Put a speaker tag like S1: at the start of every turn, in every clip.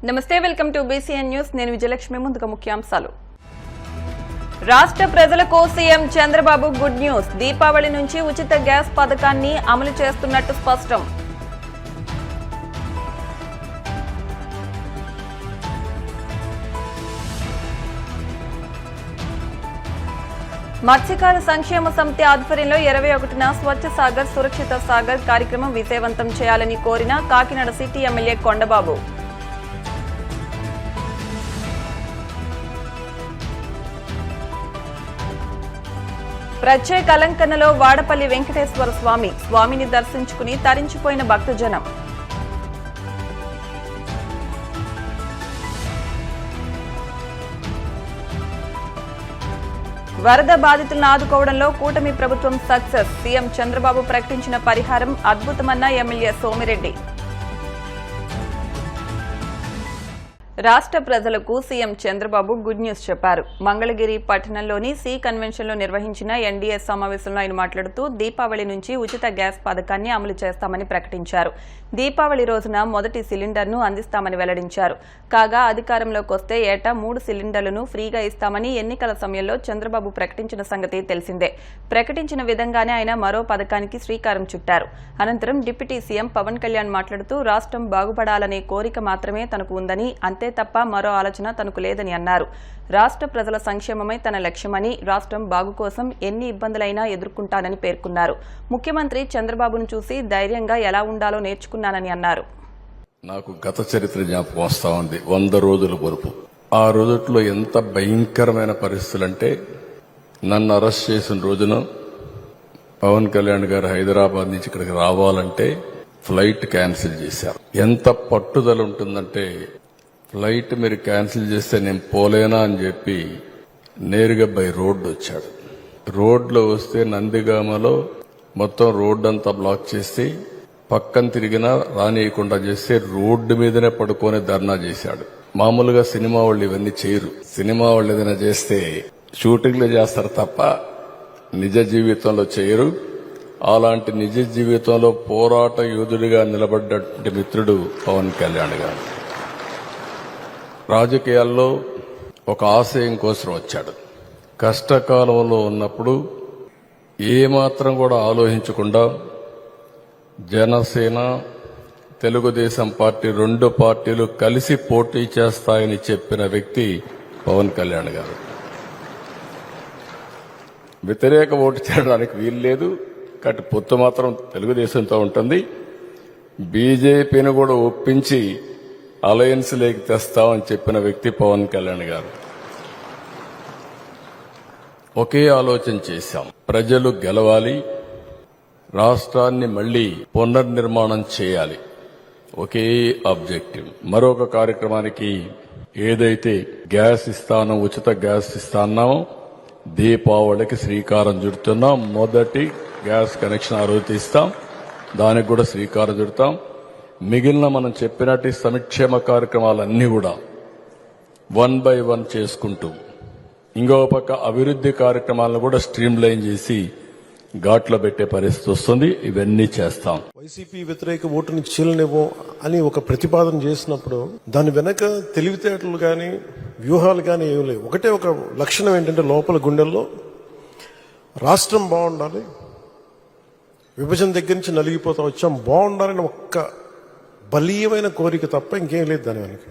S1: నమస్తే, welcome to BCN news. నేను విజయలక్ష్మి. ముందుగా ముఖ్యాంశాలు. రాష్ట్ర ప్రజలకు CM Chandrababu good news. Deepavali నుంచి ఉచిత గ్యాస్ పథకాన్ని అమలు చేస్తున్నట్టు స్పష్టం. మత్స్యకార సంక్షేమ సమితి ఆధ్వర్యంలో 21న స్వచ్ఛ సాగర్ సురక్షిత సాగర్ కార్యక్రమం విజయవంతం చేయాలని కోరిన కాకినాడ సిటీ ఎమ్మెల్యే కొండబాబు. ప్రత్యేక అలంకరణలో వాడపల్లి వెంకటేశ్వర స్వామిని దర్శించుకుని తరించిపోయిన భక్తజనం. వరద బాధితులను ఆదుకోవడంలో కూటమి ప్రభుత్వం సక్సెస్. సీఎం చంద్రబాబు ప్రకటించిన పరిహారం అద్భుతమన్న ఎమ్మెల్యే సోమిరెడ్డి. రాష్ట్ర ప్రజలకు సీఎం చంద్రబాబు గుడ్ న్యూస్ చెప్పారు. మంగళగిరి పట్టణంలోని సి కన్వెన్షన్ లో నిర్వహించిన ఎన్డీఏ సమావేశంలో ఆయన మాట్లాడుతూ దీపావళి నుంచి ఉచిత గ్యాస్ పథకాన్ని అమలు చేస్తామని ప్రకటించారు. దీపావళి రోజున మొదటి సిలిండర్ను అందిస్తామని వెల్లడించారు. కాగా అధికారంలోకి వస్తే ఏటా 3 సిలిండర్లను ఫ్రీగా ఇస్తామని ఎన్నికల సమయంలో చంద్రబాబు ప్రకటించిన సంగతి తెలిసిందే. ప్రకటించిన విధంగానే ఆయన మరో పథకానికి శ్రీకారం చుట్టారు. అనంతరం డిప్యూటీ సీఎం పవన్ కళ్యాణ్ మాట్లాడుతూ రాష్ట్రం బాగుపడాలనే కోరిక మాత్రమే తనకు ఉందని, అంతే తప్ప మరో ఆలోచన తనకు లేదని అన్నారు. రాష్ట్ర ప్రజల సంక్షేమమే తన లక్ష్యమని, రాష్ట్రం బాగు కోసం ఎన్ని ఇబ్బందులైనా ఎదుర్కొంటానని పేర్కొన్నారు. ముఖ్యమంత్రి చంద్రబాబును చూసి ధైర్యంగా ఎలా ఉండాలో నేర్చుకున్నానని అన్నారు.
S2: నాకు గత చరిత్ర జ్ఞాపకం వస్తా ఉంది. 100 రోజుల వరకు ఆ రోజుల్లో ఎంత భయంకరమైన పరిస్థితులంటే, నన్ను అరెస్ట్ చేసిన రోజున పవన్ కళ్యాణ్ గారు హైదరాబాద్ నుంచి ఇక్కడికి రావాలంటే ఫ్లైట్ క్యాన్సిల్ చేశారు. ఎంత పట్టుదల ఉంటుందంటే, ఫ్లైట్ మీరు క్యాన్సిల్ చేస్తే నేను పోలేనా అని చెప్పి నేరుగా బై రోడ్డు వచ్చాడు. రోడ్లో వస్తే నందిగామలో మొత్తం రోడ్డు అంతా బ్లాక్ చేసి పక్కన తిరిగినా రానియకుండా చేస్తే రోడ్డు మీదనే పడుకొని ధర్నా చేశాడు. మామూలుగా సినిమా వాళ్ళు ఇవన్నీ చేయరు. సినిమా వాళ్ళు ఏదైనా చేస్తే షూటింగ్లు చేస్తారు తప్ప నిజ జీవితంలో చేయరు. అలాంటి నిజ జీవితంలో పోరాట యోధుడిగా నిలబడ్డటువంటి మిత్రుడు పవన్ కళ్యాణ్ గారు. రాజకీయాల్లో ఒక ఆశయం కోసం వచ్చాడు. కష్టకాలంలో ఉన్నప్పుడు ఏమాత్రం కూడా ఆలోచించకుండా జనసేన, తెలుగుదేశం పార్టీ 2 పార్టీలు కలిసి పోటీ చేస్తాయని చెప్పిన వ్యక్తి పవన్ కళ్యాణ్ గారు. వ్యతిరేక ఓటు చేయడానికి వీలు లేదు. కాబట్టి పొత్తు మాత్రం తెలుగుదేశంతో ఉంటుంది. బీజేపీని కూడా ఒప్పించి అలయన్స్ లేకి తెస్తామని చెప్పిన వ్యక్తి పవన్ కళ్యాణ్ గారు. ఒకే ఆలోచన చేశాం. ప్రజలు గెలవాలి, రాష్ట్రాన్ని మళ్లీ పునర్నిర్మాణం చేయాలి. ఒకే ఆబ్జెక్టివ్. మరొక కార్యక్రమానికి ఏదైతే గ్యాస్ ఇస్తానో, ఉచిత గ్యాస్ ఇస్తాన్నామో, దీపావళికి శ్రీకారం చుడుతున్నాం. మొదటి గ్యాస్ కనెక్షన్ ఆ రోజు ఇస్తాం. దానికి కూడా శ్రీకారం చుడతాం. మిగిలిన మనం చెప్పినట్టు సంక్షేమ కార్యక్రమాలన్నీ కూడా 1 by 1 చేసుకుంటూ, ఇంకో పక్క అభివృద్ధి కార్యక్రమాలను కూడా స్ట్రీమ్ లైన్ చేసి ఘాట్లో పెట్టే పరిస్థితి వస్తుంది. ఇవన్నీ చేస్తాం.
S3: వైసీపీ వ్యతిరేక ఓటుని చీలనివ్వం అని ఒక ప్రతిపాదన చేసినప్పుడు దాని వెనక తెలివితేటలు కానీ వ్యూహాలు కానీ ఏమి లేవు. ఒకటే ఒక లక్షణం ఏంటంటే, లోపల గుండెల్లో రాష్ట్రం బాగుండాలి, విభజన దగ్గర నుంచి నలిగిపోతా వచ్చాం, బాగుండాలని ఒక్క బలీయమైన కోరిక తప్ప ఇంకేం లేదు దాని వెనక.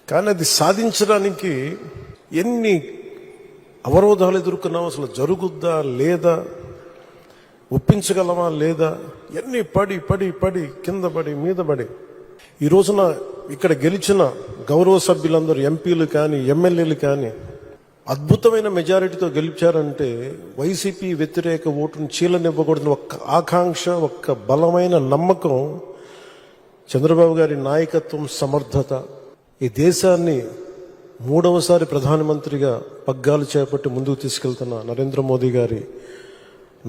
S3: కానీ అది సాధించడానికి ఎన్ని అవరోధాలు ఎదుర్కొన్నాం, అసలు జరుగుద్దా లేదా, ఒప్పించగలమా లేదా, ఎన్ని పడి పడి పడి కింద పడి మీద పడి ఈ రోజున ఇక్కడ గెలిచిన గౌరవ సభ్యులందరూ, ఎంపీలు కానీ ఎమ్మెల్యేలు కానీ అద్భుతమైన మెజారిటీతో గెలిచారంటే వైసీపీ వ్యతిరేక ఓటును చీలనివ్వకూడదని ఒక్క ఆకాంక్ష, ఒక్క బలమైన నమ్మకం, చంద్రబాబు గారి నాయకత్వం, సమర్థత, ఈ దేశాన్ని 3వసారి ప్రధానమంత్రిగా పగ్గాలు చేపట్టి ముందుకు తీసుకెళ్తున్న నరేంద్ర మోదీ గారి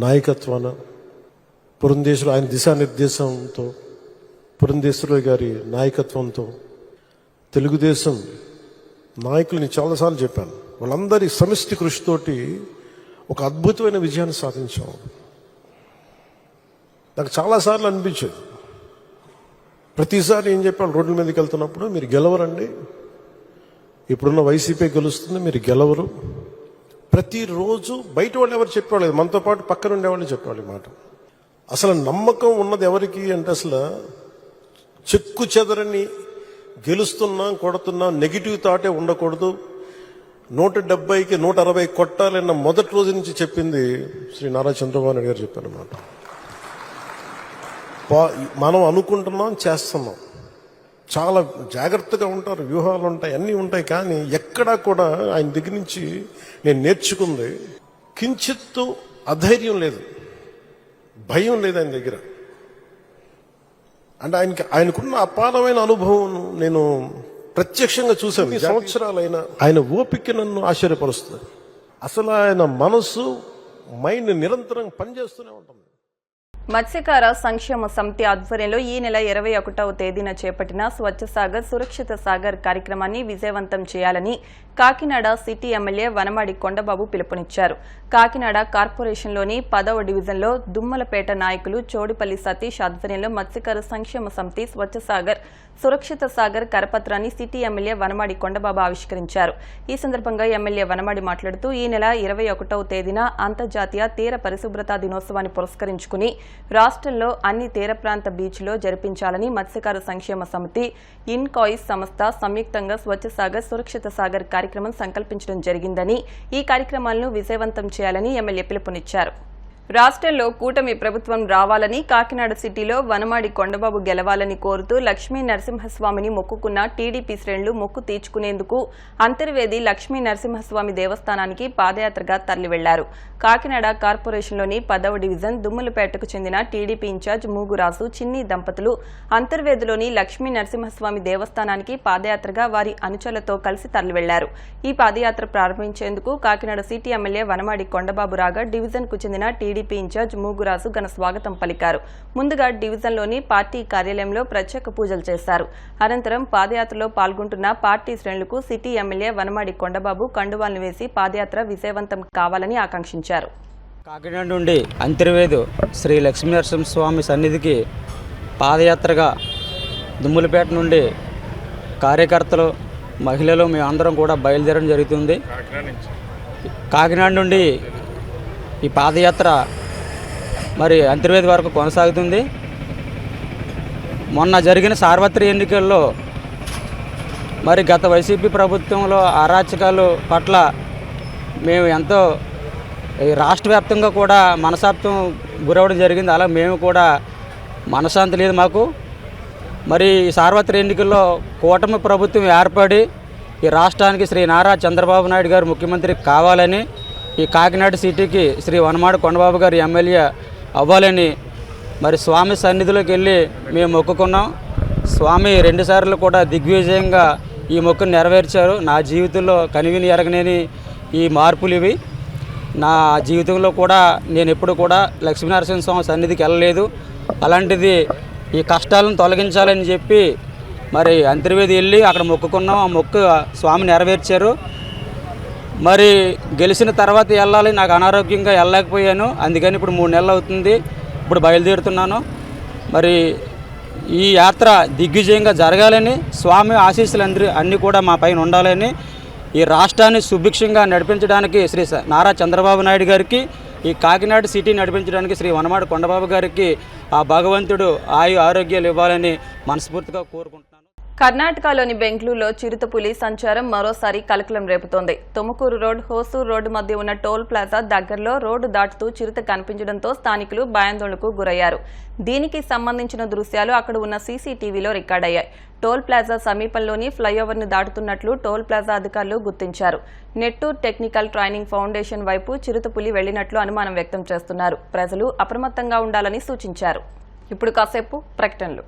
S3: నాయకత్వాన, పురంధేశ్వరి ఆయన దిశానిర్దేశంతో, పురంధేశ్వరి గారి నాయకత్వంతో, తెలుగుదేశం నాయకులని చాలాసార్లు చెప్పాను, వాళ్ళందరి సమిష్టి కృషితోటి ఒక అద్భుతమైన విజయాన్ని సాధించాం. నాకు చాలాసార్లు అనిపించేది, ప్రతిసారి ఏం చెప్పాలి రోడ్ల మీదకి వెళ్తున్నప్పుడు, మీరు గెలవరండి, ఇప్పుడున్న వైసీపీ గెలుస్తుంది, మీరు గెలవరు. ప్రతిరోజు బయట వాళ్ళు ఎవరు చెప్పేవాళ్ళు, మనతో పాటు పక్కన ఉండేవాళ్ళు చెప్పేవాళ్ళు మాట. అసలు నమ్మకం ఉన్నది ఎవరికి అంటే, అసలు చెక్కు చెదరని గెలుస్తున్నాం కొడుతున్నాం నెగిటివ్ థాటే ఉండకూడదు, 170కి 160 కొట్టాలన్న మొదటి రోజు నుంచి చెప్పింది శ్రీ నారా చంద్రబాబు నాయుడు గారు చెప్పారన్నమాట. మనం అనుకుంటున్నాం, చేస్తున్నాం, చాలా జాగ్రత్తగా ఉంటారు, వ్యూహాలు ఉంటాయి, అన్నీ ఉంటాయి. కానీ ఎక్కడా కూడా ఆయన దగ్గర నుంచి నేను నేర్చుకుంది కించిత్తు అధైర్యం లేదు, భయం లేదు ఆయన దగ్గర. అంటే ఆయనకున్న అపారమైన అనుభవం నేను ప్రత్యక్షంగా చూశాను. సంవత్సరాలైన ఆయన ఓపిక నన్ను ఆశ్చర్యపరుస్తుంది. అసలు ఆయన మనసు, మైండ్ నిరంతరం పనిచేస్తూనే ఉంటుంది.
S1: మత్స్యకార సంక్షేమ సమితి ఆధ్వర్యంలో ఈ నెల 21వ తేదీన చేపట్టిన స్వచ్ఛ సాగర్ సురక్షిత సాగర్ కార్యక్రమాన్ని విజయవంతం చేయాలని కాకినాడ సిటీ ఎమ్మెల్యే వనమాడి కొండబాబు పిలుపునిచ్చారు. కాకినాడ కార్పొరేషన్లోని 10వ డివిజన్లో దుమ్మలపేట నాయకులు చోడిపల్లి సతీష్ ఆధ్వర్యంలో మత్స్యకార సంక్షేమ సమితి స్వచ్ఛ సాగర్ సురక్షిత సాగర్ కరపత్రాన్ని సిటీ ఎమ్మెల్యే వనమాడి కొండబాబు ఆవిష్కరించారు. ఈ సందర్భంగా ఎమ్మెల్యే వనమాడి మాట్లాడుతూ ఈ నెల 21వ తేదీన అంతర్జాతీయ తీర పరిశుభ్రతా దినోత్సవాన్ని పురస్కరించుకుని రాష్ట్రంలో అన్ని తీర ప్రాంత బీచ్లో జరిపించాలని మత్స్యకార సంక్షేమ సమితి, ఇన్కాయిస్ సంస్థ సంయుక్తంగా స్వచ్ఛ సాగర్ సురక్షిత సాగర్ కార్యక్రమం సంకల్పించడం జరిగిందని, ఈ కార్యక్రమాలను విజయవంతం చేయాలని ఎమ్మెల్యే పిలుపునిచ్చారు. రాష్ట్రంలో కూటమి ప్రభుత్వం రావాలని, కాకినాడ సిటీలో వనమాడి కొండబాబు గెలవాలని కోరుతూ లక్ష్మీ నరసింహస్వామిని మొక్కుకున్న టీడీపీ శ్రేణులు మొక్కు తీర్చుకునేందుకు అంతర్వేది లక్ష్మీ నరసింహస్వామి దేవస్థానానికి పాదయాత్రగా తరలి వెళ్లారు. కాకినాడ కార్పొరేషన్లోని 10వ డివిజన్ దుమ్ములపేటకు చెందిన టీడీపీ ఇన్ఛార్జ్ మూగురాజు చిన్ని దంపతులు అంతర్వేదిలోని లక్ష్మీ నరసింహస్వామి దేవస్థానానికి పాదయాత్రగా వారి అనుచరులతో కలిసి తరలి వెళ్లారు. ఈ పాదయాత్ర ప్రారంభించేందుకు కాకినాడ సిటీ ఎమ్మెల్యే వనమాడి కొండబాబు రాగా డివిజన్కు చెందిన టీడీపీ ఇన్ఛార్జ్ మూగురాజు ఘన స్వాగతం పలికారు. ముందుగా డివిజన్లోని పార్టీ కార్యాలయంలో ప్రత్యేక పూజలు చేశారు. అనంతరం పాదయాత్రలో పాల్గొంటున్న పార్టీ శ్రేణులకు సిటీ ఎమ్మెల్యే వనమాడి కొండబాబు కండువాలను వేసి పాదయాత్ర విజయవంతం కావాలని ఆకాంక్షించారు.
S4: కాకినాడ నుండి అంతర్వేదు శ్రీ లక్ష్మీనరసింహస్వామి సన్నిధికి పాదయాత్రగా దుమ్ములపేట నుండి కార్యకర్తలు, మహిళలు మేమందరం కూడా బయలుదేరడం జరుగుతుంది. కాకినాడ నుండి ఈ పాదయాత్ర మరి అంతర్వేది వరకు కొనసాగుతుంది. మొన్న జరిగిన సార్వత్రిక ఎన్నికల్లో మరి గత వైసీపీ ప్రభుత్వంలో అరాచకాలు పట్ల మేము ఎంతో రాష్ట్ర వ్యాప్తంగా కూడా మనసాప్తం గురవడం జరిగింది. అలా మేము కూడా మనశ్శాంతి లేదు మాకు. మరి సార్వత్రిక ఎన్నికల్లో కూటమి ప్రభుత్వం ఏర్పడి ఈ రాష్ట్రానికి శ్రీ నారా చంద్రబాబు నాయుడు గారు ముఖ్యమంత్రి కావాలని, ఈ కాకినాడ సిటీకి శ్రీ వనమాడి కొండబాబు గారు ఎమ్మెల్యే అవ్వాలని మరి స్వామి సన్నిధిలోకి వెళ్ళి మేము మొక్కుకున్నాం. స్వామి 2 సార్లు కూడా దిగ్విజయంగా ఈ మొక్కును నెరవేర్చారు. నా జీవితంలో కనివిని ఎరగనేని ఈ మార్పులు ఇవి. నా జీవితంలో కూడా నేను ఎప్పుడు కూడా లక్ష్మీనరసింహస్వామి సన్నిధికి వెళ్ళలేదు. అలాంటిది ఈ కష్టాలను తొలగించాలని చెప్పి మరి అంతర్వేది వెళ్ళి అక్కడ మొక్కుకున్నాం. ఆ మొక్కు స్వామి నెరవేర్చారు. మరి గెలిచిన తర్వాత వెళ్ళాలి, నాకు అనారోగ్యంగా వెళ్ళలేకపోయాను. అందుకని ఇప్పుడు 3 నెలలు అవుతుంది, ఇప్పుడు బయలుదేరుతున్నాను. మరి ఈ యాత్ర దిగ్విజయంగా జరగాలని, స్వామి ఆశీస్సులు అన్నీ కూడా మా పైన ఉండాలని, ఈ రాష్ట్రాన్ని సుభిక్షంగా నడిపించడానికి శ్రీ నారా చంద్రబాబు నాయుడు గారికి, ఈ కాకినాడ సిటీ నడిపించడానికి శ్రీ వనమాడి కొండబాబు గారికి ఆ భగవంతుడు ఆరోగ్యాలు ఇవ్వాలని మనస్ఫూర్తిగా కోరుకుంటున్నాను.
S1: కర్ణాటకలోని బెంగళూరులో చిరుతపులి సంచారం మరోసారి కలకలం రేపుతోంది. తుముకూరు రోడ్, హోసూరు రోడ్డు మధ్య ఉన్న టోల్ ప్లాజా దగ్గరలో రోడ్డు దాటుతూ చిరుత కనిపించడంతో స్థానికులు భయాందోళనకు గురయ్యారు. దీనికి సంబంధించిన దృశ్యాలు అక్కడ ఉన్న సీసీటీవీలో రికార్డయ్యాయి. టోల్ ప్లాజా సమీపంలోని ఫ్లైఓవర్ను దాటుతున్నట్లు టోల్ ప్లాజా అధికారులు గుర్తించారు. నెట్టూర్ టెక్నికల్ ట్రైనింగ్ ఫౌండేషన్ వైపు చిరుతపులి వెళ్లినట్లు అనుమానం వ్యక్తం చేస్తున్నారు. ప్రజలు అప్రమత్తంగా ఉండాలని సూచించారు. ఇప్పుడు కాసేపు ప్రకటనలు.